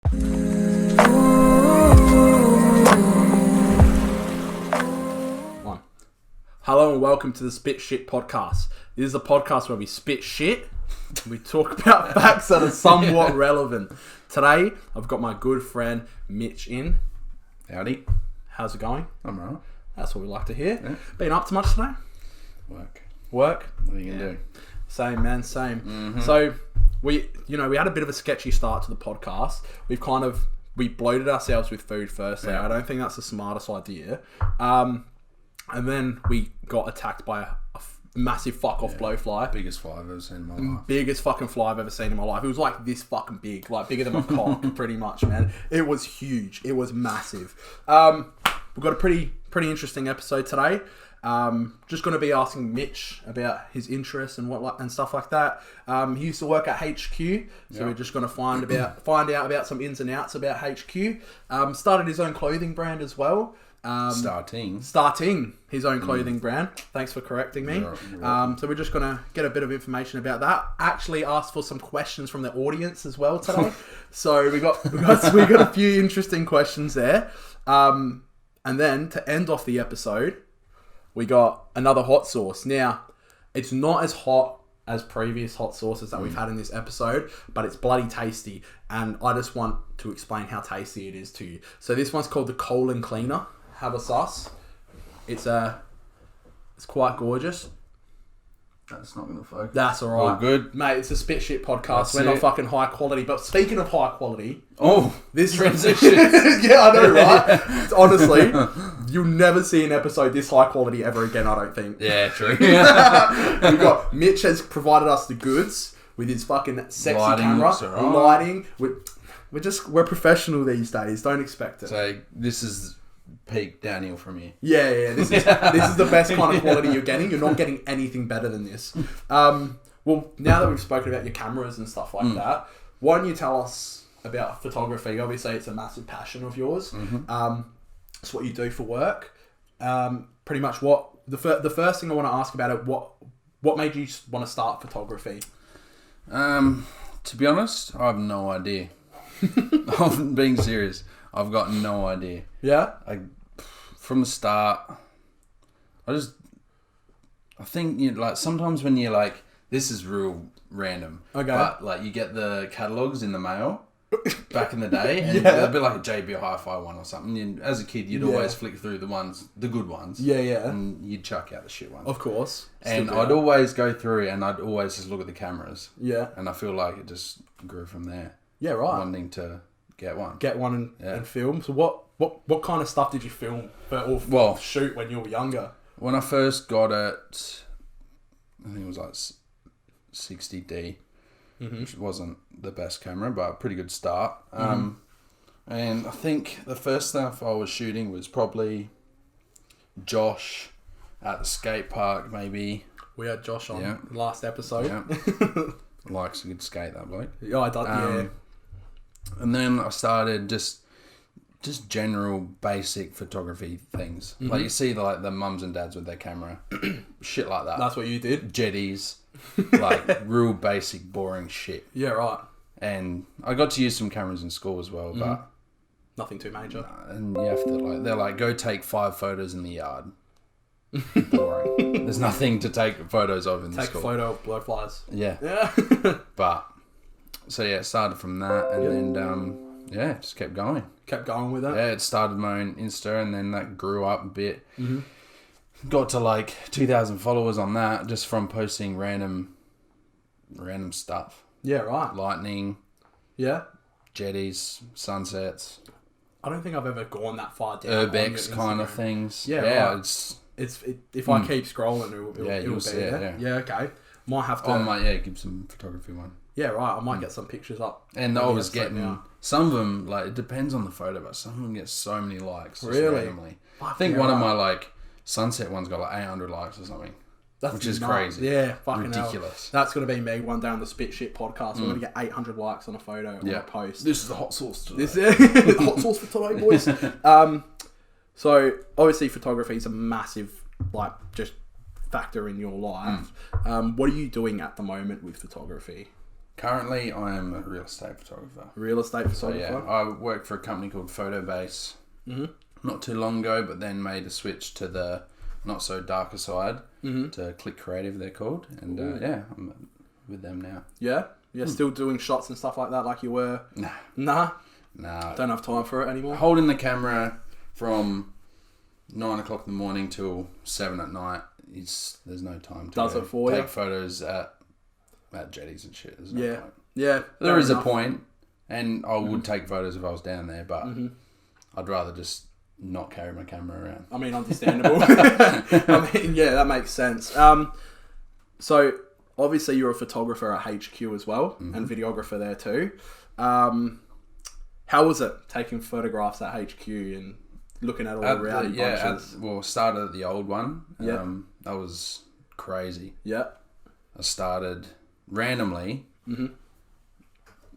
One. Hello and welcome to the Spit Shit Podcast. This is a podcast where we spit shit. We talk about facts that are somewhat relevant. Today, I've got my good friend Mitch in. Howdy. How's it going? I'm right. That's what we like to hear. Yeah. Been up to much today? Work. What are you gonna do? Same, man, same. Mm-hmm. So, we had a bit of a sketchy start to the podcast. We bloated ourselves with food firstly. Yeah. I don't think that's the smartest idea. And then we got attacked by a massive fuck-off blowfly. Biggest fly I've ever seen in my life. Biggest fucking fly I've ever seen in my life. It was like this fucking big. Like bigger than my cock, pretty much, man. It was huge. It was massive. We've got a pretty interesting episode today. Just going to be asking Mitch about his interests and stuff like that. He used to work at HQ, so we're just going to find out about some ins and outs about HQ. Started his own clothing brand as well. Starting his own clothing brand. Thanks for correcting me. So we're just going to get a bit of information about that. Actually asked for some questions from the audience as well today. So we got a few interesting questions there. And then to end off the episode, we got another hot sauce. Now, it's not as hot as previous hot sauces that we've had in this episode, but it's bloody tasty. And I just want to explain how tasty it is to you. So this one's called the Colon Cleaner. Have a sauce. It's quite gorgeous. That's not going to focus. That's all right. All good. Mate, it's a spit shit podcast. That's We're not it. fucking high quality. But speaking of high quality... Oh, this transition. Yeah, I know, right? Honestly, you'll never see an episode this high quality ever again, I don't think. Yeah, true. We've got... Mitch has provided us the goods with his fucking sexy Lighting camera. looks alright. Lighting. We're professional these days. Don't expect it. So this is peak downhill from here. Yeah. This is the best kind of quality you're getting. You're not getting anything better than this. Well, now that we've spoken about your cameras and stuff like that, why don't you tell us about photography? Obviously, it's a massive passion of yours. It's what you do for work. Pretty much what the first thing I want to ask about it. What made you want to start photography? To be honest, I have no idea. I'm being serious. I've got no idea. Yeah? From the start, I think sometimes when you're like, this is real random. Okay. But like you get the catalogs in the mail back in the day, and it'd be like a JB Hi-Fi one or something. And as a kid, you'd always flick through the good ones. Yeah. And you'd chuck out the shit ones. Of course. And I'd always go through and I'd always just look at the cameras. Yeah. And I feel like it just grew from there. Yeah, right. Wanting to get one. And film. So what kind of stuff did you film or shoot when you were younger? When I first got it, I think it was like 60D, which wasn't the best camera, but a pretty good start. And I think the first stuff I was shooting was probably Josh at the skate park, maybe. We had Josh on last episode. Yeah. Likes a good skate, that bloke. Yeah, I done. And then I started just general basic photography things. Like you see the mums and dads with their camera, shit like that. That's what you did? Jetties, like real basic boring shit. Yeah, right. And I got to use some cameras in school as well, but nothing too major. And you have to they're like, go take 5 photos in the yard. Boring. There's nothing to take photos of in the school. Take a photo of blowflies. Yeah. But so it started from that, and then just kept going. Kept going with it. Yeah, it started my own Insta, and then that grew up a bit. Got to like 2,000 followers on that just from posting random stuff. Yeah, right. Lightning. Yeah. Jetties, sunsets. I don't think I've ever gone that far down. Urbex kind of things. Yeah, right. If I keep scrolling, it'll be there. Yeah, okay. Might have to. Give some photography one. Yeah, right. I might get some pictures up. And I was getting some of them. Like, it depends on the photo, but some of them get so many likes. Really? Randomly. I think one of my sunset ones got 800 likes or something. Which is crazy. Yeah, fucking ridiculous. Hell. That's gonna be me one day on the Spit Shit podcast. We're gonna get 800 likes on a photo or a post. This is the hot sauce today. Hot sauce for today, boys. So obviously photography is a massive just factor in your life. What are you doing at the moment with photography? Currently, I am a real estate photographer. Real estate photographer? So, yeah, I work for a company called Photobase not too long ago, but then made a switch to the not so darker side to Click Creative, they're called. And I'm with them now. Yeah? You're still doing shots and stuff like that like you were? Nah. Don't have time for it anymore? Holding the camera from 9 o'clock in the morning till 7 at night, there's no time to take photos at jetties and shit. There's no point. Yeah. There is a point, and I would take photos if I was down there, but I'd rather just not carry my camera around. I mean, understandable. I mean, yeah, that makes sense. So, obviously you're a photographer at HQ as well, and videographer there too. How was it taking photographs at HQ and looking at all the reality bunches? Started at the old one. Yeah. That was crazy. Yeah. I started randomly.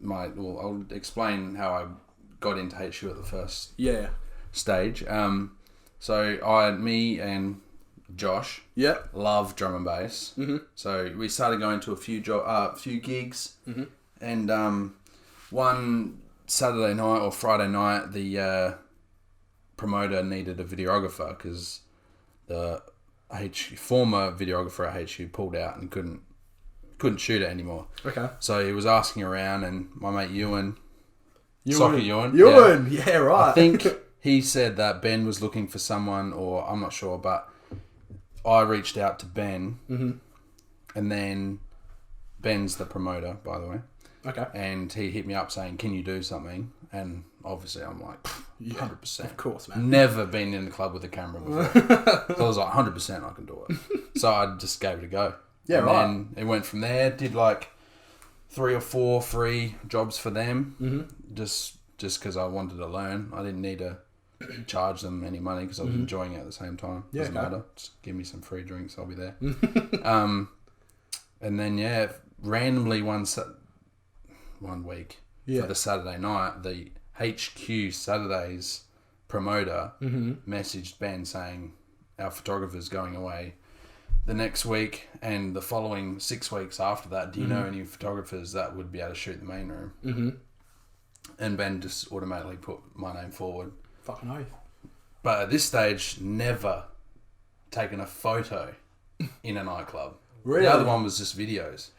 I'll explain how I got into HQ at the first stage. So me and Josh love drum and bass. So we started going to a few gigs. And one Saturday night or Friday night, the promoter needed a videographer because the former videographer at HQ pulled out and couldn't shoot it anymore. Okay. So he was asking around, and my mate Ewan, yeah, right. I think he said that Ben was looking for someone, or I'm not sure, but I reached out to Ben, and then Ben's the promoter, by the way. Okay. And he hit me up saying, "Can you do something?" And obviously I'm like, 100%. Of course, man. Never been in the club with a camera before. So I was like, 100% I can do it. So I just gave it a go. Yeah, and right. then it went from there. Did like 3 or 4 free jobs for them. Just because I wanted to learn. I didn't need to charge them any money because I was enjoying it at the same time. Doesn't matter. Just give me some free drinks. I'll be there. And then, randomly one week for the Saturday night, the HQ Saturdays promoter messaged Ben saying our photographer's going away the next week and the following 6 weeks after that. Do you know any photographers that would be able to shoot the main room? And Ben just automatically put my name forward. Fucking oath. But at this stage, never taken a photo in a nightclub. Really? The other one was just videos.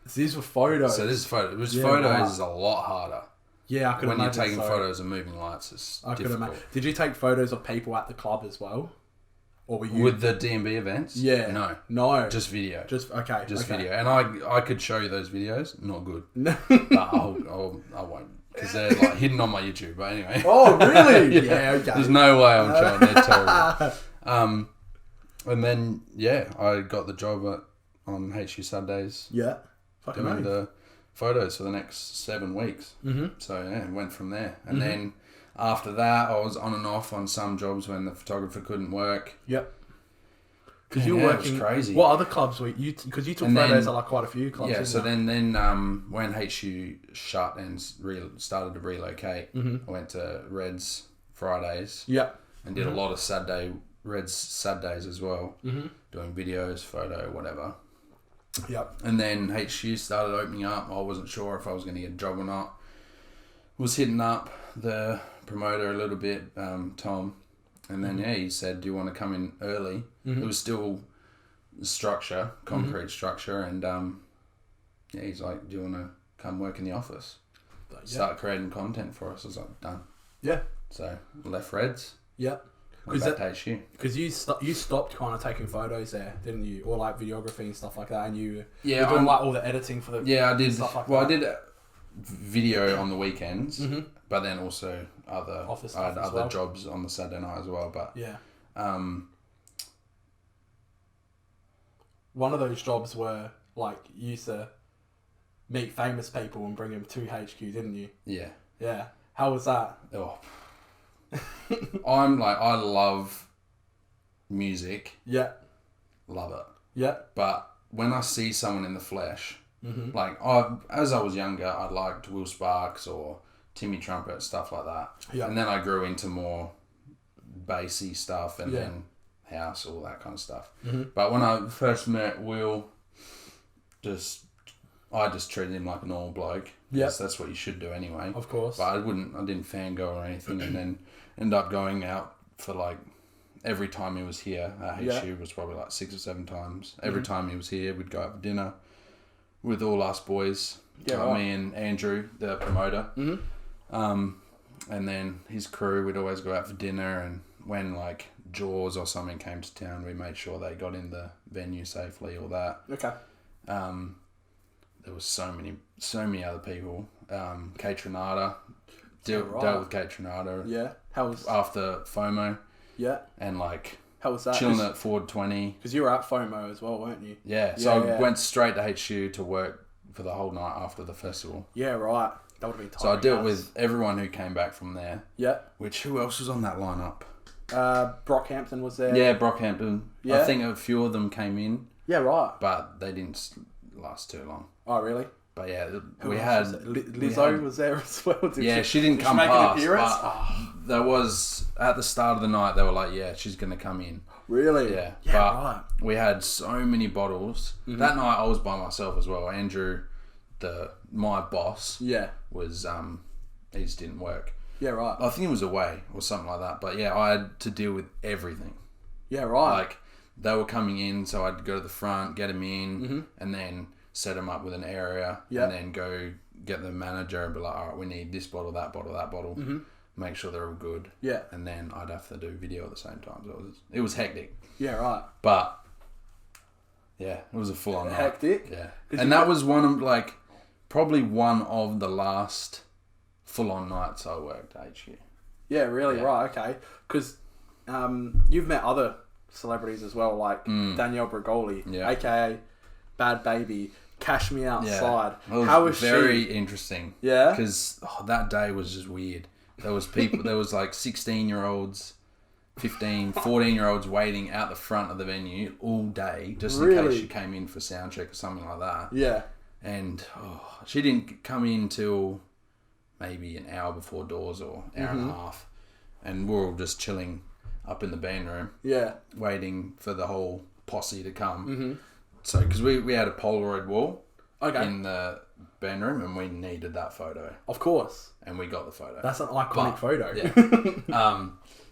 So these were photos. So this is photos. Photos is a lot harder. Yeah, I could imagine. When you're taking photos of moving lights, it's difficult. Did you take photos of people at the club as well? Or were you... With the D&B events? Yeah. No. Just video. Just video. And I could show you those videos. Not good. No. But I won't. Because they're like hidden on my YouTube. But anyway. Oh, really? Yeah, okay. There's no way I'm showing. They're terrible. And then, I got the job on HU Sundays. Yeah. Fucking doing the photos for the next 7 weeks. So, it went from there. And then after that, I was on and off on some jobs when the photographer couldn't work. Yep. Because you were working... It was crazy. What other clubs were you... Because you took photos at like quite a few clubs. Yeah, so then when HU shut and started to relocate, I went to Reds Fridays. Yep. And did a lot of Reds Saturdays as well. Doing videos, photo, whatever. Yep. And then HU started opening up. I wasn't sure if I was going to get a job or not. Was hitting up the promoter a little bit, Tom. And then, he said, do you want to come in early? It was still structure, concrete structure. And, he's like, do you want to come work in the office? Start creating content for us. I was like, done. Yeah. So, left Reds. Yep. Because you stopped kind of taking photos there, didn't you? Or like videography and stuff like that, and you were doing like all the editing for the I did stuff like that. I did video on the weekends, but then also I had other jobs on the Saturday night as well. But one of those jobs were like you used to meet famous people and bring them to HQ, didn't you? Yeah. Yeah. How was that? Oh. I love music. Yeah. Love it. Yeah. But when I see someone in the flesh, like as I was younger, I liked Will Sparks or Timmy Trumpet, stuff like that. Yeah. And then I grew into more bassy stuff and then house, all that kind of stuff. But when I first met Will, I I just treated him like a normal bloke. Yes, that's what you should do anyway. Of course. But I didn't fangirl or anything, and then ended up going out for like every time he was here at HU was probably like 6 or 7 times. Every time he was here, we'd go out for dinner with all us boys. Me and Andrew, the promoter. And then his crew, we'd always go out for dinner, and when like Jaws or something came to town, we made sure they got in the venue safely, all that. Okay. There was so many other people. Kate Trinata, dealt with Kate Trinata. Yeah. How was after FOMO? Yeah. And like how was that? Chilling at Ford 20. Because you were at FOMO as well, weren't you? Yeah. So I went straight to HU to work for the whole night after the festival. Yeah, right. That would have been tiring. So I dealt with everyone who came back from there. Yeah. Who else was on that lineup? Brockhampton was there. Yeah, Brockhampton. Yeah. I think a few of them came in. Yeah, right. But they didn't last too long. Oh, really? But yeah, Lizzo was there as well. She didn't come past. But there was at the start of the night. They were like, "Yeah, she's gonna come in." Really? Yeah. Yeah, but right. we had so many bottles that night. I was by myself as well. Andrew, my boss, was he just didn't work. Yeah, right. I think he was away or something like that. But yeah, I had to deal with everything. Yeah, right. Like they were coming in, so I'd go to the front, get them in, and then set them up with an area, and then go get the manager and be like, all right, we need this bottle, that bottle, that bottle. Make sure they're all good. Yeah. And then I'd have to do video at the same time. So it was hectic. Yeah, right. But yeah, it was a full on night. Hectic? Yeah. And that was probably one of the last full on nights I worked at HQ. Yeah, really? Yeah. Right, okay. Because you've met other celebrities as well, like Danielle Bregoli, aka Bad Baby, Cash Me Outside. Yeah. How was very interesting. Yeah? Because that day was just weird. There was people, there was like 16-year-olds, 15, 14-year-olds waiting out the front of the venue all day just in case she came in for sound check or something like that. Yeah. And she didn't come in till maybe an hour before doors or hour and a half. And we're all just chilling up in the band room. Yeah. Waiting for the whole posse to come. So, because we had a Polaroid wall in the band room and we needed that photo. Of course. And we got the photo. That's an iconic photo. Yeah.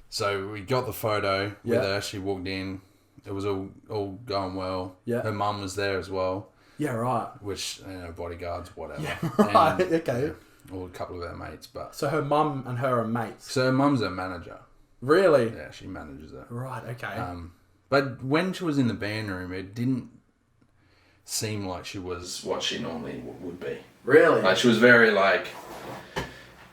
So we got the photo with her. She walked in. It was all going well. Yeah. Her mum was there as well. Yeah, right. Which, bodyguards, whatever. Yeah, right. And, okay. Or a couple of her mates. But so her mum and her are mates? So her mum's a manager. Really? Yeah, she manages her. Right, okay. But when she was in the band room, it didn't seem like she was what she normally would be. Really? Like, she was very,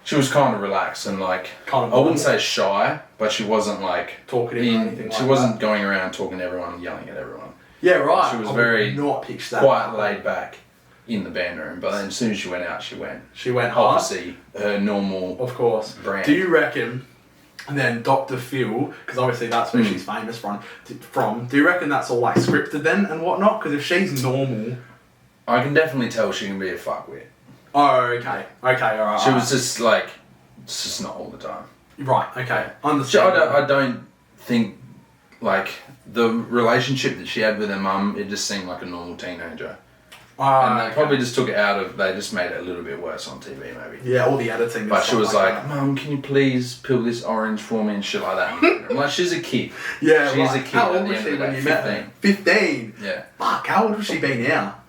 she was kind of relaxed and, I wouldn't say shy, but she wasn't, talking or anything like that. She wasn't going around talking to everyone, yelling at everyone. Yeah, right. She was very quite laid back in the band room, but then as soon as she went out, she went. She went hard? Obviously, her normal brand. Do you reckon... And then Dr. Phil, because obviously that's where she's famous from. Do you reckon that's all scripted then and whatnot? Because if she's normal, I can definitely tell she can be a fuckwit. Oh, okay, alright. She was just it's just not all the time. Right, okay, understand. I don't think the relationship that she had with her mum, it just seemed like a normal teenager. And they probably just took it they just made it a little bit worse on TV, maybe. Yeah, all the editing. But she was like, Mum, can you please peel this orange for me and shit like that? I'm like, she's a kid. Yeah, she's a kid. How old was she when you met her? 15? Yeah. Fuck, how old would she be now?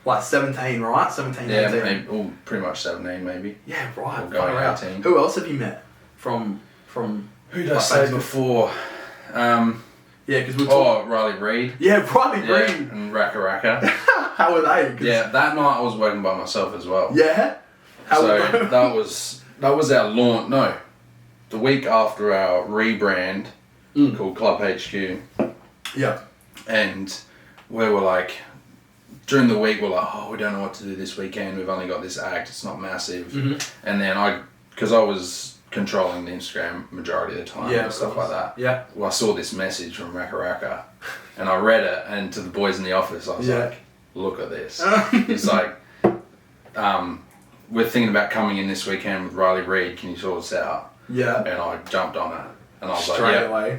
17, right? 17, 18? Yeah, maybe, pretty much 17, maybe. Yeah, right. Or going 18. Who else have you met from who did I say before? Yeah, because we're talking... Riley Reid. Yeah, Riley Reid. And Raka Raka. How were they? Yeah, that night I was working by myself as well. Yeah? That was our launch. No, the week after our rebrand called Club HQ. Yeah. And we were during the week we're we don't know what to do this weekend. We've only got this act. It's not massive. And then because I was controlling the Instagram majority of the time and stuff like that. Yeah. Well, I saw this message from Raka Raka and I read it, and to the boys in the office I was like, look at this. It's we're thinking about coming in this weekend with Riley Reid, can you sort us out? Yeah. And I jumped on it and I was straight away.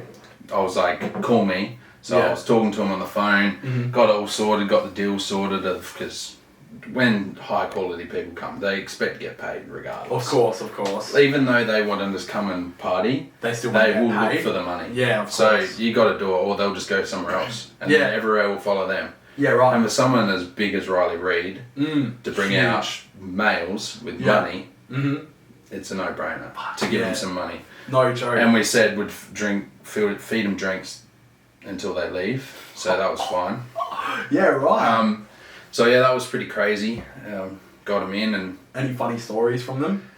I was call me. So I was talking to him on the phone, got it all sorted, got the deal sorted because when high quality people come, they expect to get paid regardless. Of course. Even though they want them to come and party, They still they want to will get paid. look for the money. Yeah, of so course. you got to do it, or they'll just go somewhere else, and then everywhere will follow them. Yeah, right. And for someone as big as Riley Reid to bring Huge. out males with money, it's a no-brainer to give them some money. No joke. And we said we'd feed them drinks until they leave, so that was fine. Yeah, right. So yeah, that was pretty crazy. Got them in, and any funny stories from them?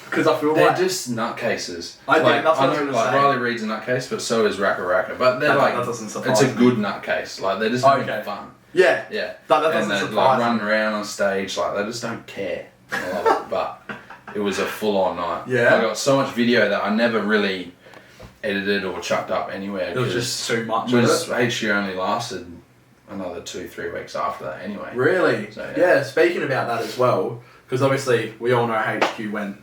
Because I feel they're like just nutcases. I think that's what I was know, gonna like say. Riley Reid's a nutcase, but so is Raka Raka. But they're that doesn't surprise it's a me. good nutcase. Like they're just having fun. Yeah. Yeah. That doesn't and they surprise like me. run around on stage, like they just don't care. I love it. But it was a full on night. Yeah. I got so much video that I never really edited or chucked up anywhere. It was just too much. HQ only lasted another 2-3 weeks after that anyway. Really? So, yeah. Speaking about that as well, because obviously we all know HQ went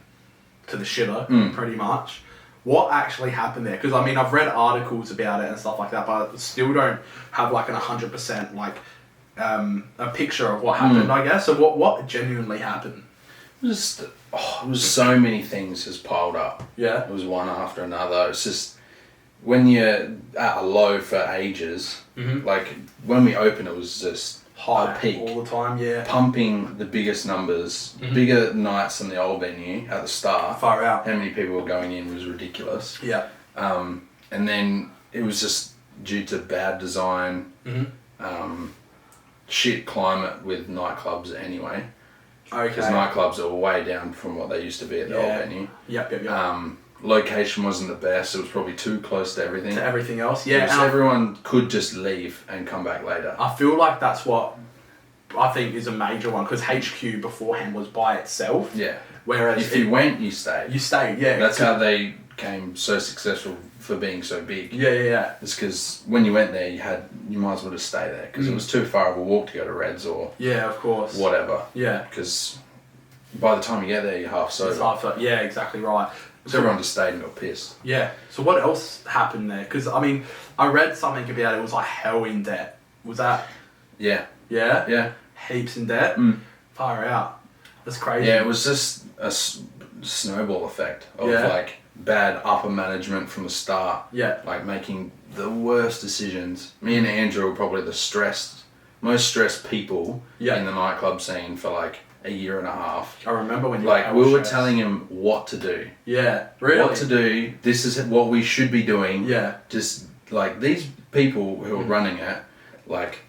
to the shitter pretty much. What actually happened there? Because I mean, I've read articles about it and stuff like that, but I still don't have like an 100% like a picture of what happened. I guess. So what genuinely happened? It was so many things just piled up. Yeah. It was one after another. It's just when you're at a low for ages. Like when we opened, it was just High a peak. all the time. Yeah. Pumping the biggest numbers, bigger nights than the old venue at the start. Far out. How many people were going in was ridiculous. Yeah. And then it was just due to bad design, shit climate with nightclubs anyway. Okay. Because nightclubs are way down from what they used to be at the old venue. Yep. Location wasn't the best. It was probably too close to everything. To everything else. Yeah. So everyone could just leave and come back later. I feel like that's what I think is a major one, because HQ beforehand was by itself. Yeah. Whereas if you went, you stayed. You stayed, yeah. That's how they became so successful for being so big. Yeah. It's because when you went there, you might as well just stay there, because it was too far of a walk to go to Reds or yeah, of course. whatever. Yeah. Because by the time you get there, you're half sober. It's half, yeah, exactly right. So everyone just stayed and got pissed. Yeah. So what else happened there? Because I mean, I read something about it was like hell in debt. Was that? Yeah. Yeah. Yeah. Heaps in debt. Far out. That's crazy. Yeah, it was just a snowball effect of like bad upper management from the start. Yeah. Like making the worst decisions. Me and Andrew were probably the most stressed people in the nightclub scene for like a year and a half. I remember when you we were telling him what to do. Yeah, really. What to do. This is what we should be doing. Yeah. Just like these people who are running it, like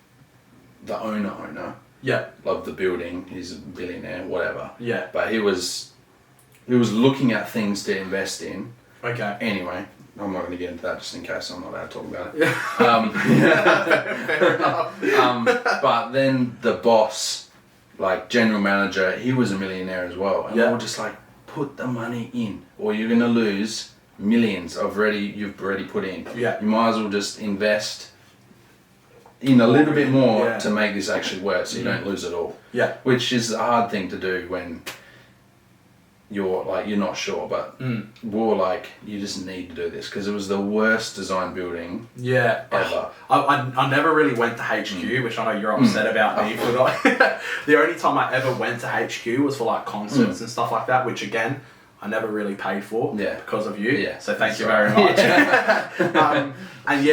the owner. Yeah. Of the building. He's a billionaire, whatever. Yeah. But he was looking at things to invest in. Okay. Anyway, I'm not going to get into that just in case I'm not allowed to talk about it. Yeah. Fair enough. But then the boss, like general manager, he was a millionaire as well. And we were just like, put the money in or you're going to lose millions you've already put in. Yeah. You might as well just invest in a little bit more to make this actually work so you don't lose it all. Yeah. Which is a hard thing to do when you're not sure, but we're like, you just need to do this because it was the worst design building ever. I never really went to HQ, which I know you're upset about me for not. The only time I ever went to HQ was for like concerts and stuff like that, which again, I never really paid for because of you. Yeah. So thank you very much. And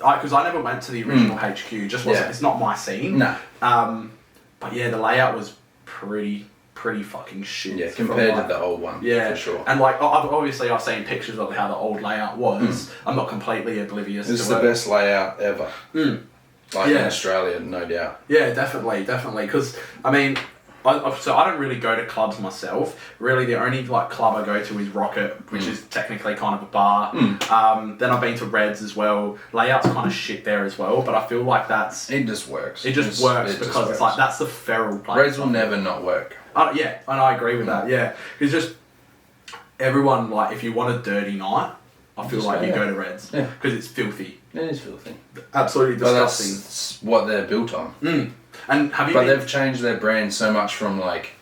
because I never went to the original HQ, just wasn't. It's not my scene. No. But yeah, the layout was pretty fucking shit. Yeah, compared to the old one. Yeah, for sure. And like, I've seen pictures of how the old layout was. I'm not completely oblivious to it. It's the best layout ever. In Australia, no doubt. Yeah, definitely. Because I mean, so I don't really go to clubs myself. Really, the only like club I go to is Rocket, which is technically kind of a bar. Then I've been to Reds as well. Layout's kind of shit there as well, but I feel like it just works. It just works because it's like that's the feral place. Reds will never not work. Yeah, and I agree with that. Yeah, it's just everyone like if you want a dirty night, I feel like you go to Reds because it's filthy. It is filthy. Absolutely disgusting. But that's what they're built on. And they've changed their brand so much from like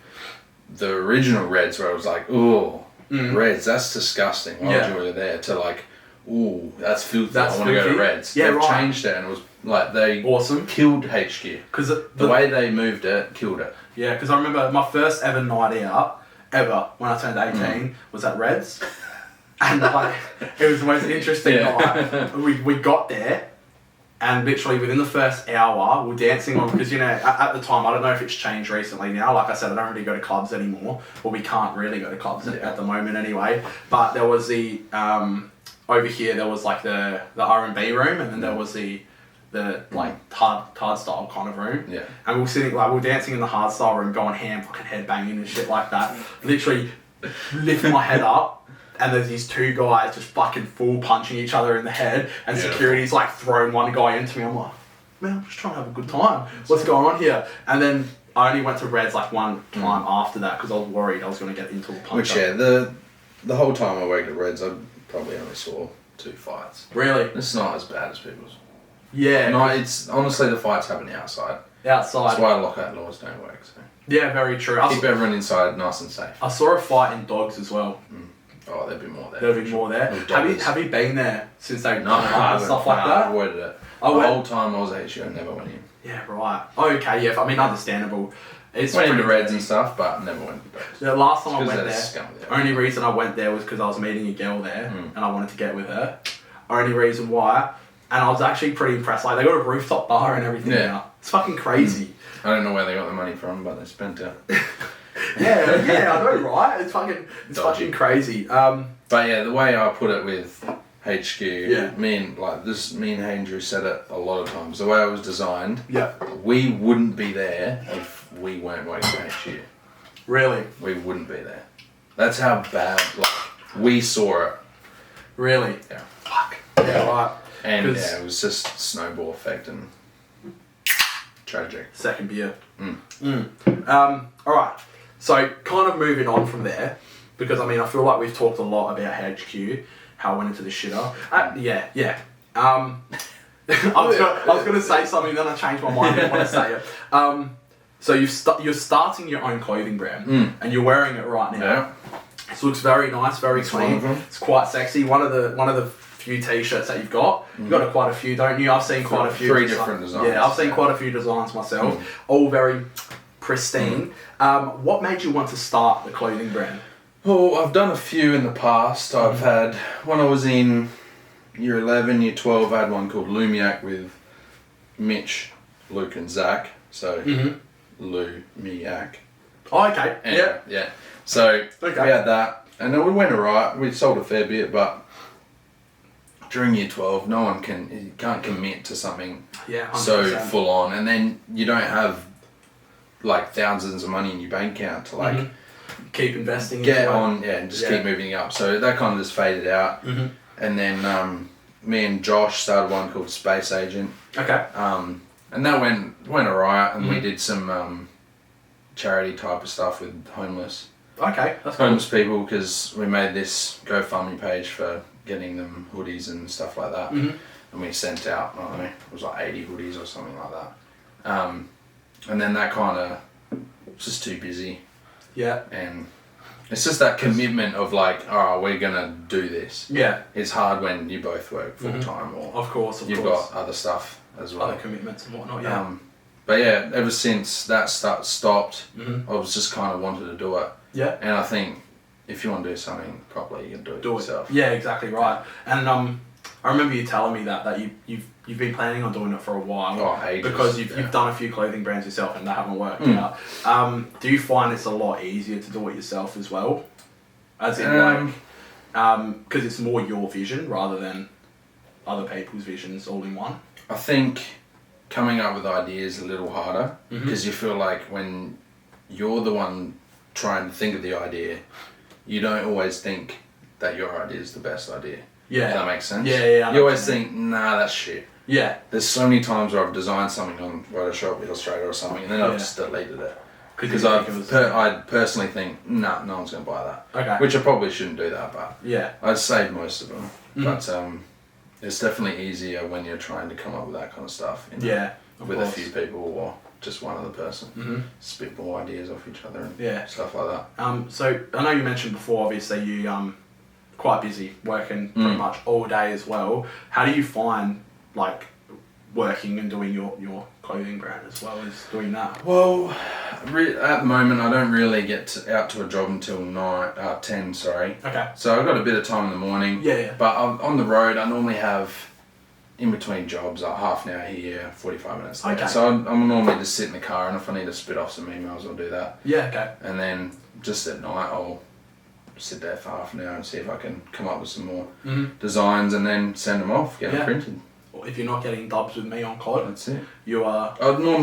the original Reds where it was like, ooh, Reds, that's disgusting. Why would you go there? To like, Ooh, that's filthy. That's I want to go to filthy? Reds. Yeah, They've right. changed it and it was like they Awesome. killed HQ. Because The way they moved it, killed it. Yeah, because I remember my first ever night out, ever, when I turned 18, was at Reds. And like, it was the most interesting night. We got there, and literally within the first hour, we're dancing on, because, you know, at the time, I don't know if it's changed recently now. Like I said, I don't really go to clubs anymore. Well, we can't really go to clubs at the moment anyway. But there was the, over here, there was like the R&B room, and then there was the like hard style kind of room. Yeah. And we were sitting, like, we were dancing in the hard style room, going ham, fucking head banging and shit like that. Literally lift my head up, and there's these two guys just fucking full punching each other in the head, and security's like throwing one guy into me. I'm like, man, I'm just trying to have a good time. What's going on here? And then I only went to Reds like one time after that, because I was worried I was going to get into a punch. Which, yeah, the whole time I worked at Reds, I probably only saw 2 fights. Really? It's not as bad as people's. Yeah. No, it's honestly the fights happen outside. Outside. That's why lockout laws don't work. So Yeah, very true. keep everyone inside, nice and safe. I saw a fight in Dogs as well. Oh, there'd be more there. There'll be more there. Have you been there since they've No, done I haven't. stuff like I that? avoided it. I The went- whole time I was at HU, I never went in. Yeah, right. Okay, yeah. I mean, understandable. It's Went into pretty- Reds and stuff, but never went to Dogs. The last time I It's 'cause went they're there, scum, yeah. only reason I went there was because I was meeting a girl there, and I wanted to get with her. Only reason why. And I was actually pretty impressed. Like, they got a rooftop bar and everything now. It's fucking crazy. I don't know where they got the money from, but they spent it. yeah, I know, right? It's fucking crazy. But yeah, the way I put it with HQ, Yeah. me and Andrew said it a lot of times. The way it was designed, Yeah. we wouldn't be there if we weren't working at HQ. Really? We wouldn't be there. That's how bad, like, we saw it. Really? Yeah. Fuck. Yeah, right. And 'Cause- yeah, it was just snowball effect and tragic. Second beer. Alright. So, kind of moving on from there, because I mean, I feel like we've talked a lot about HQ, how I went into the shitter. Yeah. I was going to say something, then I changed my mind. I didn't want to say it. So you're starting your own clothing brand, and you're wearing it right now. Yeah. It looks very nice, very One clean. of them. It's quite sexy. One of the few t-shirts that you've got. You've got quite a few, don't you? I've seen quite a few. Three different designs. Yeah, I've seen quite a few designs myself. All very pristine. What made you want to start the clothing brand? Well, I've done a few in the past. I've had, when I was in year 11, year 12, I had one called Lumiac with Mitch, Luke and Zach. So, Lumiac. Oh, okay. And, yeah. So, we had that. And then we went alright. We sold a fair bit, but during year 12, you can't commit to something Yeah, 100%. so full on. And then you don't have like thousands of money in your bank account to like keep investing. get into it. on, and just keep moving up. So that kind of just faded out. And then me and Josh started one called Space Agent. Okay. And that went alright, and we did some charity type of stuff with homeless Okay, that's cool. homeless people, because we made this GoFundMe page for getting them hoodies and stuff like that. And we sent out, I don't know, it was like 80 hoodies or something like that. And then that kind of was just too busy. Yeah. And it's just that commitment of like, alright, we're going to do this. Yeah. It's hard when you both work full time or Of course. you've got other stuff as well. other commitments and whatnot. Yeah. But yeah, ever since that stopped, I was just kind of wanted to do it. Yeah. And I think if you want to do something properly, you can do it yourself. Yeah, exactly right. And I remember you telling me that you've been planning on doing it for a while. Oh, ages. Because you've done a few clothing brands yourself and they haven't worked out. Do you find it's a lot easier to do it yourself as well? As in because it's more your vision rather than other people's visions all in one. I think coming up with ideas is a little harder because you feel like when you're the one trying to think of the idea, you don't always think that your idea is the best idea. Yeah. Does that make sense? Yeah. You always think, nah, that's shit. Yeah. There's so many times where I've designed something on Photoshop, Illustrator or something, and then I've just deleted it. Because I personally think, nah, no one's going to buy that. Okay. Which I probably shouldn't do that, but Yeah. I'd save most of them. But it's definitely easier when you're trying to come up with that kind of stuff. You know, Yeah. with a few people or just one other person. Spitball ideas off each other and stuff like that. So I know you mentioned before, obviously you quite busy, working pretty much all day as well. How do you find, like, working and doing your clothing brand as well as doing that? Well, at the moment, I don't really get out to a job until 10, sorry. Okay. So I've got a bit of time in the morning. Yeah. But on the road, I normally have, in between jobs, like half an hour here, 45 minutes there. Okay. So I'm normally just sit in the car, and if I need to spit off some emails, I'll do that. Yeah, okay. And then just at night, I'll sit there for half an hour and see if I can come up with some more designs and then send them off, get them printed. If you're not getting dubs with me on COD, That's it. you are...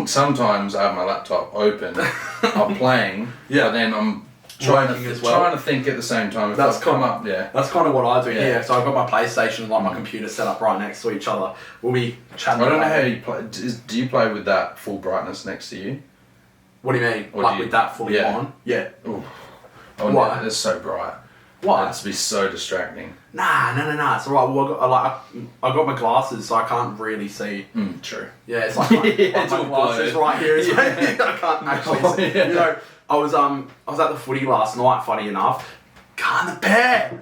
Sometimes I have my laptop open, I'm playing, but then I'm trying to think at the same time. That's kind of what I do here. So I've got my PlayStation and like my computer set up right next to each other. We'll be chatting. I don't know how you play. Do you play with that full brightness next to you? What do you mean? Like with that fully on? Yeah. Ooh. Why? It's so bright. Why? It'd be so distracting. Nah. It's alright. Well, I got my glasses, so I can't really see. True. Yeah, it's like it's my all glasses blurred. right here. I can't actually see. Yeah. You know, I was at the footy last night. Funny enough, can't the pair.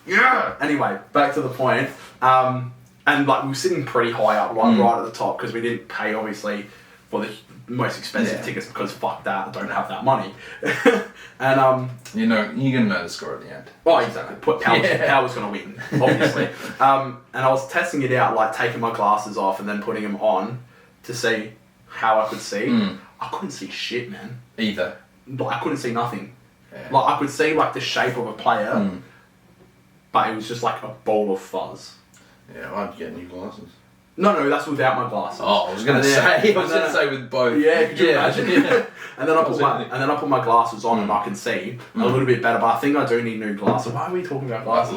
Yeah. Anyway, back to the point. And like we were sitting pretty high up, like right at the top, because we didn't pay obviously for the most expensive tickets because fuck that, I don't have that money. And you know, you're gonna know the score at the end. Oh, exactly. Power's gonna win, obviously. And I was testing it out, like taking my glasses off and then putting them on to see how I could see. I couldn't see shit, man. Either. Like, I couldn't see nothing. Yeah. Like I could see like the shape of a player, but it was just like a ball of fuzz. Yeah, I'd get new glasses. No, that's without my glasses. Oh, I was gonna say with both. Yeah, could you imagine? Yeah. And then I put my glasses on and I can see a little bit better. But I think I do need new glasses. Why are we talking about glasses?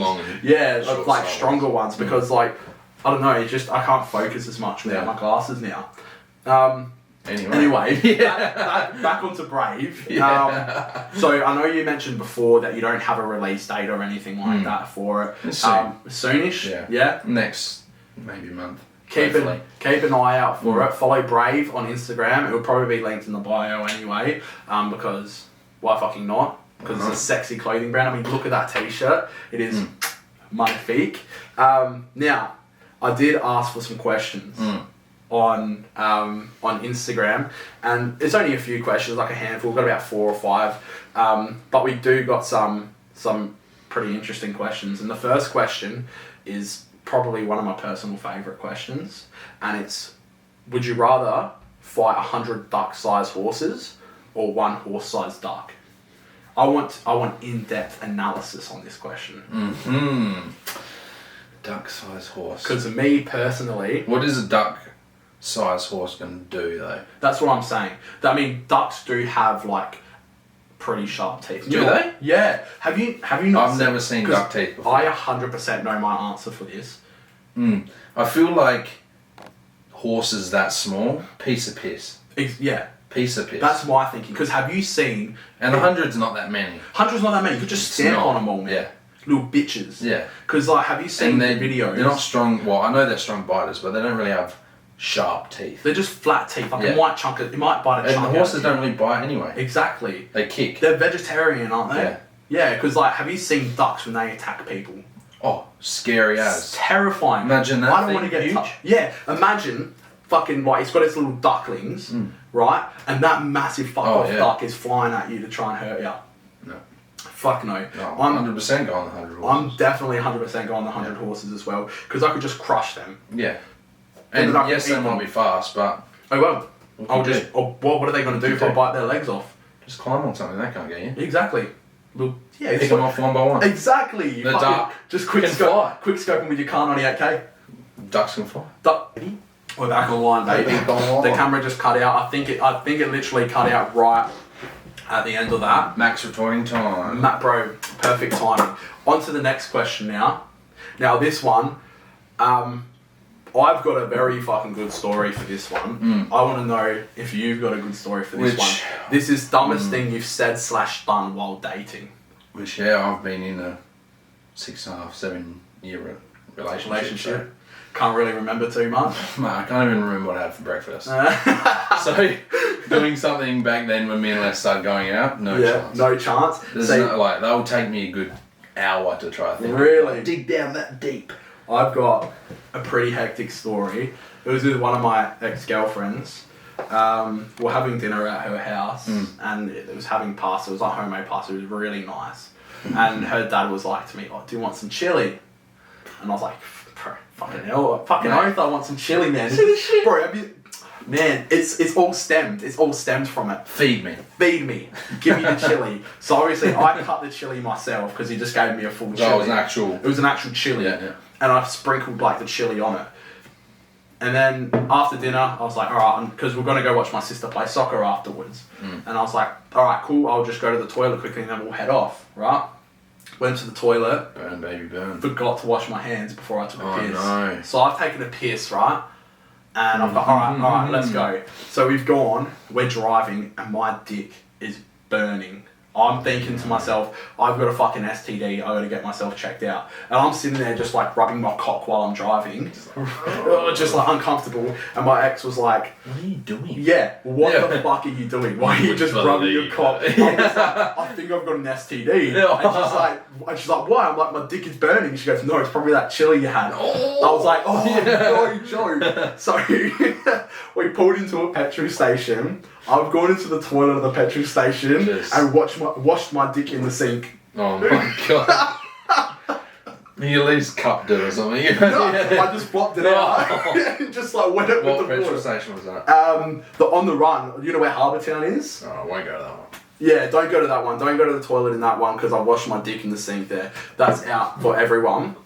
Like stronger ones because like I don't know. It's just I can't focus as much without my glasses now. Anyway, back onto Brave. So I know you mentioned before that you don't have a release date or anything like that for it. Soonish. Yeah. Next maybe month. Keep an eye out for it. Follow Brave on Instagram. It will probably be linked in the bio anyway. Because why fucking not? Because it's a sexy clothing brand. I mean, look at that t-shirt. It is magnifique. Now, I did ask for some questions on Instagram, and it's only a few questions, like a handful. We've got about 4 or 5, but we do got some pretty interesting questions. And the first question is probably one of my personal favourite questions, and it's: would you rather fight 100 duck-sized horses or 1 horse-sized duck? I want in-depth analysis on this question. Duck-sized horse. Because me personally, what is a duck-sized horse gonna do though? That's what I'm saying. I mean, ducks do have like pretty sharp teeth. Do they? Yeah. Have you not? I've never seen duck teeth before. I 100% know my answer for this. I feel like horses that small, piece of piss. Yeah. Piece of piss. That's my thinking. Because have you seen? And 100's not that many. 100's not that many. You could just stamp on them all, man. Yeah. Little bitches. Yeah. Because like, have you seen the videos? They're not strong. Well, I know they're strong biters, but they don't really have sharp teeth. They're just flat teeth. Like it might chunk it. It might bite a chunk. And the horses don't really bite anyway. Exactly. They kick. They're vegetarian, aren't they? Yeah. Yeah. Because like, have you seen ducks when they attack people? Oh, scary as. It's terrifying. Imagine that. I don't want to get touched. Yeah. Imagine fucking like it's got its little ducklings, right? And that massive fuck off duck is flying at you to try and hurt you. No. Fuck no. I'm 100% going the 100 horses. I'm definitely 100% going the 100 horses as well, because I could just crush them. Yeah. And yes, they might be fast, but... Oh well. What are they going to do if I bite their legs off? Just climb on something, they can't get you. Exactly. Well, yeah, pick them off one by one. Exactly. The duck just quick scoping with your car 98k. Ducks can fly. We're back online, baby. The camera just cut out. I think it literally cut out right at the end of that. Max recording time. Bro, perfect timing. On to the next question now. Now this one, I've got a very fucking good story for this one. I want to know if you've got a good story for this one. This is dumbest thing you've said / done while dating. Which, I've been in a 6.5, 7 year relationship. Can't really remember too much. No, I can't even remember what I had for breakfast. So, doing something back then when me and Les started going out, no chance. No chance. There's that will take me a good hour to try to think. Really? Dig down that deep. I've got a pretty hectic story. It was with one of my ex-girlfriends. We're having dinner at her house, and it was having pasta. It was like homemade pasta. It was really nice. And her dad was like to me, "Oh, do you want some chili?" And I was like, "Bro, fucking hell, fucking oath, I want some chili, man." Bro, man, it's all stemmed. It's all stemmed from it. Feed me. Feed me. Give me the chili. So obviously, I cut the chili myself because he just gave me a full chili. Oh, it was an actual. It was an actual chili. Yeah. And I sprinkled like the chili on it. And then after dinner, I was like, alright, because we're going to go watch my sister play soccer afterwards. And I was like, alright, cool, I'll just go to the toilet quickly and then we'll head off, right? Went to the toilet. Burn, baby, burn. Forgot to wash my hands before I took a piss. No. So I've taken a piss, right? And I've got, alright, let's go. So we've gone, we're driving, and my dick is burning. I'm thinking to myself, I've got a fucking STD, I gotta get myself checked out. And I'm sitting there just like rubbing my cock while I'm driving. Just like uncomfortable. And my ex was like, "What are you doing?" Yeah, what the fuck are you doing? Why are you just rubbing your cock? I'm just like, I think I've got an STD. And she's like, why? I'm like, my dick is burning. She goes, no, it's probably that chili you had. I was like, no joke. So we pulled into a petrol station. I've gone into the toilet of the petrol station and washed my dick in the sink. Oh my god. You at least cupped it or something. No, I just flopped it out. Just like wet it with the water. What petrol station was that? The On the Run. You know where Harbour Town is? Oh, I won't go to that one. Yeah, don't go to that one. Don't go to the toilet in that one because I washed my dick in the sink there. That's out for everyone.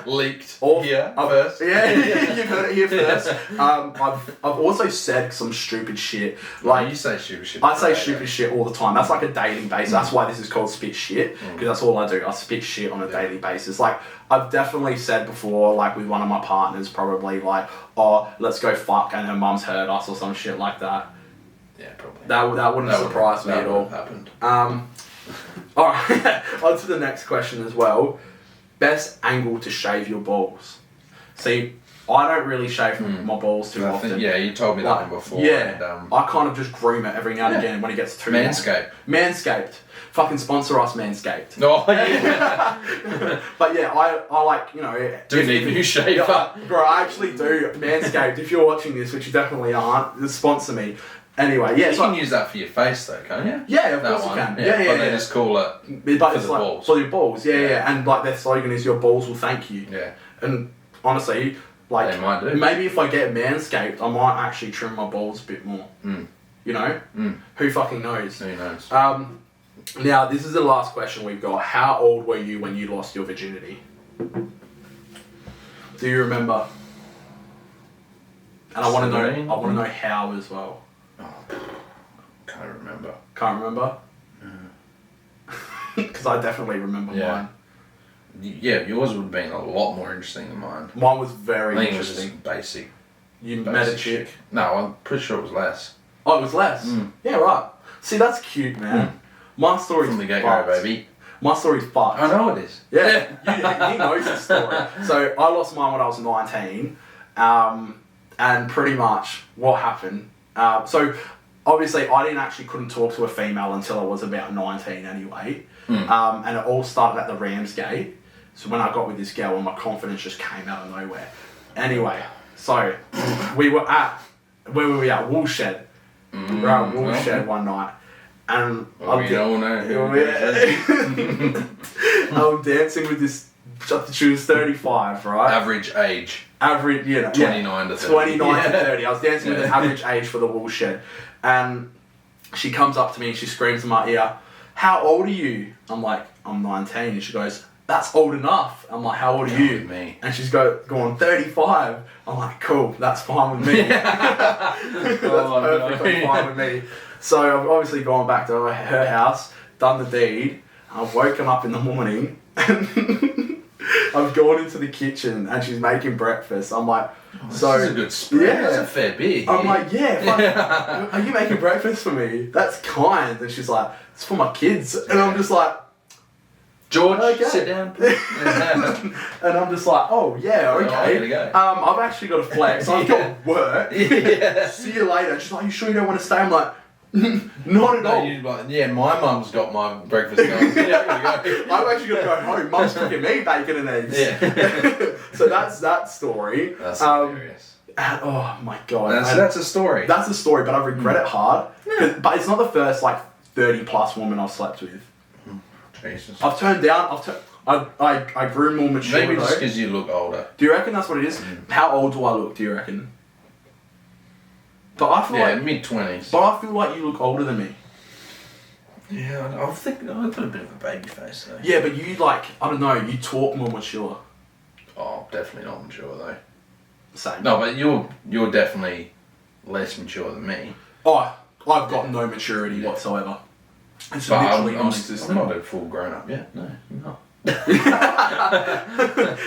Leaked here first. Yeah, you've heard it here first. I've also said some stupid shit. Like you say stupid shit. I say stupid shit all the time. That's like a daily basis. That's why this is called spit shit, because that's all I do. I spit shit on a daily basis. Like I've definitely said before, like with one of my partners, probably like, "Oh, let's go fuck," and her mum's heard us or some shit like that. Yeah, probably. That wouldn't surprise me at all. Happened. Alright, on to the next question as well. Best angle to shave your balls. See, I don't really shave my balls too often. You told me that one before. Yeah, and, I kind of just groom it every now and again when it gets too Manscaped. Manscaped. Fucking sponsor us, Manscaped. Oh, yeah. But yeah, I like, you know... Do need a new shaver. Bro, I actually do. Manscaped, if you're watching this, which you definitely aren't, sponsor me. Anyway, yeah. You can use that for your face though, can't you? Yeah, of course you can. Yeah. But they just call it but for it's the like, balls. For your balls, yeah. And like their slogan is "Your balls will thank you." Yeah. And honestly, like they might do. Maybe if I get Manscaped, I might actually trim my balls a bit more. You know? Who fucking knows? Who knows? Now this is the last question we've got. How old were you when you lost your virginity? Do you remember? And I want to know. I want to know how as well. Can't remember. Can't remember? Because I definitely remember mine. Yeah, yours would have been a lot more interesting than mine. Mine was very interesting. It was just basic. You met a chick? No, I'm pretty sure it was less. Oh, it was less? Yeah, right. See, that's cute, man. My story's from the get-go, baby. My story's fucked. I know it is. Yeah, he knows the story. So, I lost mine when I was 19. And pretty much what happened... so, obviously, couldn't talk to a female until I was about 19 anyway. And it all started at the Ramsgate. So when I got with this girl, and my confidence just came out of nowhere. Anyway, so we were at... Where were we at? Woolshed. We were at Woolshed one night. And we all know. I'm dancing with this... She was 35, right? Average age. Average, you know. 29 to 30. 29 to 30. I was dancing with an average age for the Woolshed. And she comes up to me and she screams in my ear, "How old are you?" I'm like, "I'm 19. And she goes, "That's old enough." I'm like, "How old are you?" Me. And she's going, 35. I'm like, "Cool, that's fine with me." That's perfectly fine with me. So I've obviously gone back to her house, done the deed. I've woken up in the morning and I've gone into the kitchen and she's making breakfast. I'm like, this is a good spread. Yeah. That's a fair bit. I'm like, are you making breakfast for me? That's kind. And she's like, it's for my kids. And I'm just like, George, sit down. And I'm just like, oh yeah, okay. Go. I've actually got a flex. I've got work. See you later. She's like, you sure you don't want to stay? I'm like, Not at No, all. you're like, yeah, my mum's got my breakfast done. Yeah, I'm gonna go. I'm actually going to go home. Mum's cooking me bacon and eggs. Yeah. So that's that story. That's hilarious. And, oh my god. That's a story. That's a story, but I regret it hard. But it's not the first like 30 plus woman I've slept with. Jesus. I've turned down. I grew more mature. Maybe just though. because you look older. Do you reckon that's what it is? How old do I look? Do you reckon? But I feel like mid-20s. But I feel like you look older than me. Yeah, I think I've got a bit of a baby face though. Yeah, but you like I don't know. You talk more mature. Oh, definitely not mature though. Same. No, but you're definitely less mature than me. Oh, I've got no maturity whatsoever. It's But literally I'm non-existent. not a full grown up yet. No, I'm not.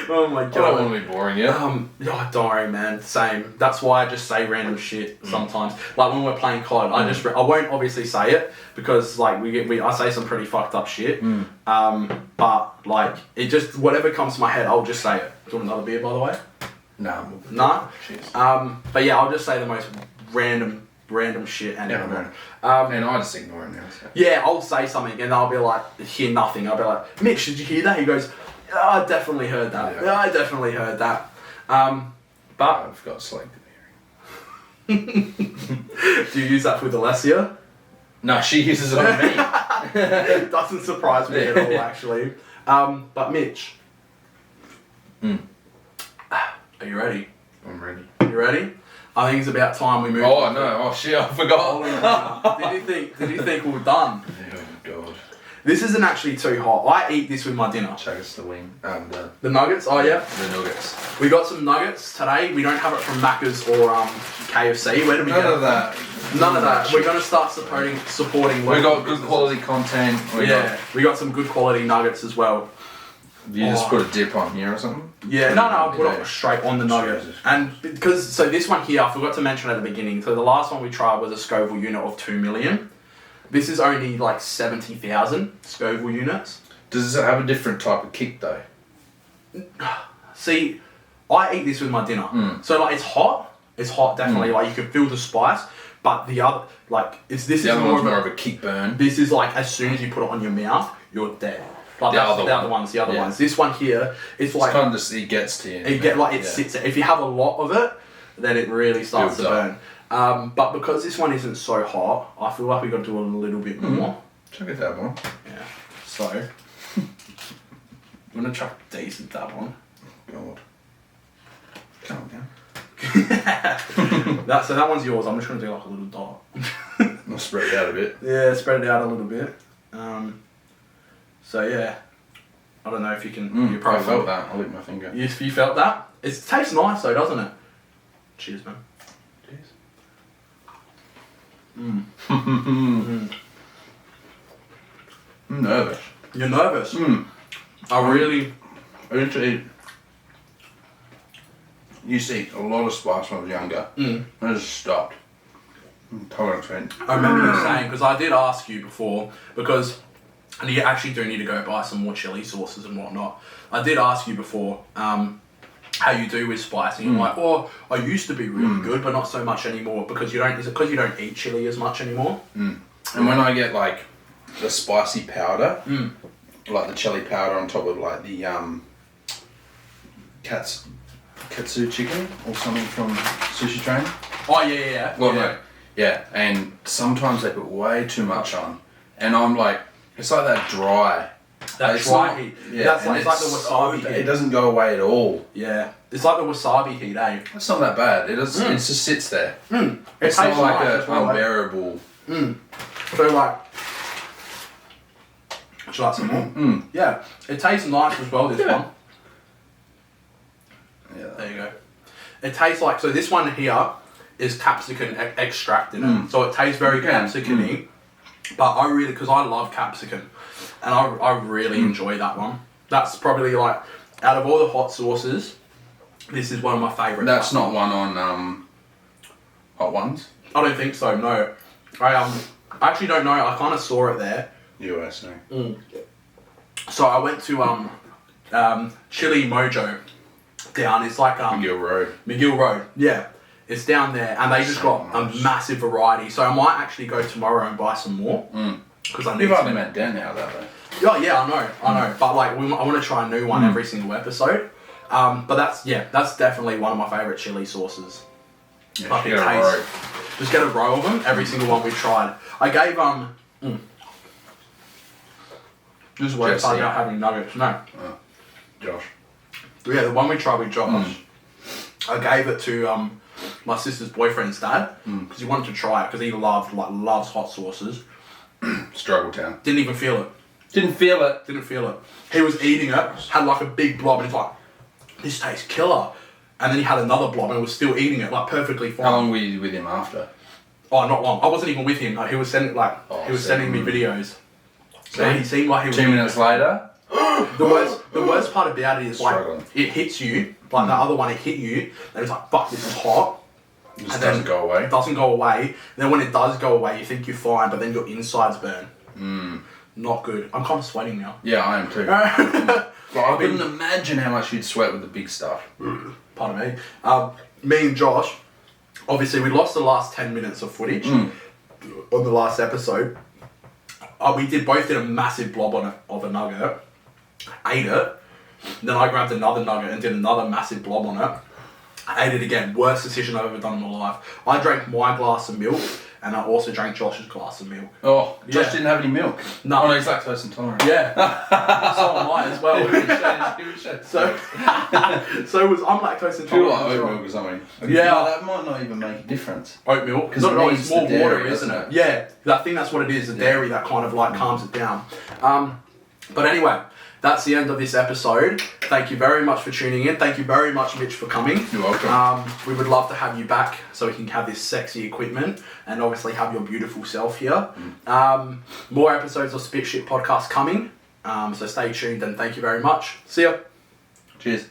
Oh my I don't god. want to be boring yet. Oh, don't worry, man. Same. That's why I just say random shit sometimes. Like when we're playing COD, I won't obviously say it because like I say some pretty fucked up shit. But like it just whatever comes to my head, I'll just say it. Do you want another beer, by the way? No. No. Cheers. But yeah, I'll just say the most random shit and Yeah, and I just ignore it now. So. yeah, I'll say something and I'll be like, hear nothing. I'll be like, Mitch, did you hear that? He goes, yeah, I definitely heard that. Yeah, I definitely heard that. But I've got selective hearing. do you use that with Alessia? No, she uses it on me. It doesn't surprise me at all, actually. But Mitch, are you ready? I'm ready. You ready? I think it's about time we move. Oh no! Oh shit! I forgot. Did you think we were done? Oh god. This isn't actually too hot. I eat this with my dinner. Chug us the wing. The nuggets? Oh yeah. The nuggets. We got some nuggets today. We don't have it from Macca's or KFC. Where do we get None it of that. from? None of that. We're going to start supporting We local got good businesses. quality content. We got some good quality nuggets as well. You just put a dip on here or something? Yeah, no, I put it straight on the nugget. Jesus. And because, so this one here, I forgot to mention at the beginning. So the last one we tried was a Scoville unit of 2 million. This is only like 70,000 Scoville units. Does it have a different type of kick though? See, I eat this with my dinner. So like it's hot. It's hot, definitely. Like you can feel the spice. But the other, like, this is The other more one's of more of a kick burn. This is like as soon as you put it on your mouth, you're dead. Like The that's other the other one. ones, the other Yeah. ones. This one here, it's like It's kind of just, it gets to you. it sits. If you have a lot of it, then it really starts to Builds burn. But because this one isn't so hot, I feel like we got to do a little bit more. Check it out, one. Yeah. So I'm gonna chuck a decent dab on. God. Calm down. So that one's yours. I'm just gonna do like a little dot. I'll spread it out a bit. Yeah, spread it out a little bit. So yeah, I don't know if you can. You I probably felt that. I licked my finger. You felt that? It tastes nice though, doesn't it? Cheers, man. Cheers. Mm. I'm nervous. You're nervous. I really. I used to eat a lot of spice when I was younger. I just stopped. Tolerance went. I remember you saying, because I did ask you before, because and you actually do need to go buy some more chili sauces and whatnot. I did ask you before how you do with spice, and you're like, oh, I used to be really good, but not so much anymore because you don't. Is it because you don't eat chili as much anymore? And when I get like the spicy powder, like the chili powder on top of like the katsu chicken or something from Sushi Train. Oh yeah. Well, no. Yeah, and sometimes they put way too much on, and I'm like, it's like that dry. That dry heat. Yeah, That's and it's like the wasabi heat. It doesn't go away at all. Yeah, it's like the wasabi heat, eh? It's not that bad. It just sits there. It It's tastes not like nice an as well, unbearable. So like, would you like some more? Yeah, it tastes nice as well. This one. Yeah. There you go. It tastes like, so this one here is capsicum extract in it. So it tastes very capsicum-y. But I really, because I love capsicum, and I really enjoy that one. That's probably like, out of all the hot sauces, this is one of my favourites. That's not one on Hot Ones? I don't think so, no. I actually don't know, I kind of saw it there. USA. So I went to Chili Mojo down, it's like McGill Road. McGill Road, yeah. It's down there, and they just got a massive variety. So I might actually go tomorrow and buy some more. Because I need You've only met Dan now, though. Yeah, I know. But like, I want to try a new one every single episode. But that's definitely one of my favourite chili sauces. Yeah, Like just get a row of them. Every single one we've tried. I gave This is where it's about having nuggets. No. Josh. Yeah, the one we tried with Josh. I gave it to my sister's boyfriend's dad because he wanted to try it because he loves hot sauces. Struggle Town. Didn't even feel it. Didn't feel it. He was eating it, had like a big blob, and he's like, "This tastes killer." And then he had another blob and was still eating it, like perfectly fine. How long were you with him after? Oh, not long. I wasn't even with him. Like, he was sending sending me videos. So he seemed like he was 2 minutes later. The worst part about it is like Struggling. it hits you, like the other one, it hit you, and it's like, fuck, this is hot. It just doesn't go away. It doesn't go away. And then when it does go away, you think you're fine, but then your insides burn. Not good. I'm kind of sweating now. Yeah, I am too. But I couldn't imagine how much you'd sweat with the big stuff. Pardon me. Me and Josh, obviously we lost the last 10 minutes of footage on the last episode. We both did a massive blob of a nugget, ate it, then I grabbed another nugget and did another massive blob on it. I ate it again. Worst decision I've ever done in my life. I drank my glass of milk, and I also drank Josh's glass of milk. Oh, Josh didn't have any milk? No. Oh, no, he's lactose intolerant. Yeah. So am I as well. I'm lactose intolerant. Feel like oat milk or something. Yeah. No, that might not even make a difference. Oat milk? Because it's more dairy, water, isn't it? Yeah. I think that's what it is. The dairy that kind of like calms it down. But anyway, that's the end of this episode. Thank you very much for tuning in. Thank you very much, Mitch, for coming. You're welcome. We would love to have you back so we can have this sexy equipment and obviously have your beautiful self here. More episodes of Spit Shit Podcast coming. So stay tuned and thank you very much. See ya. Cheers.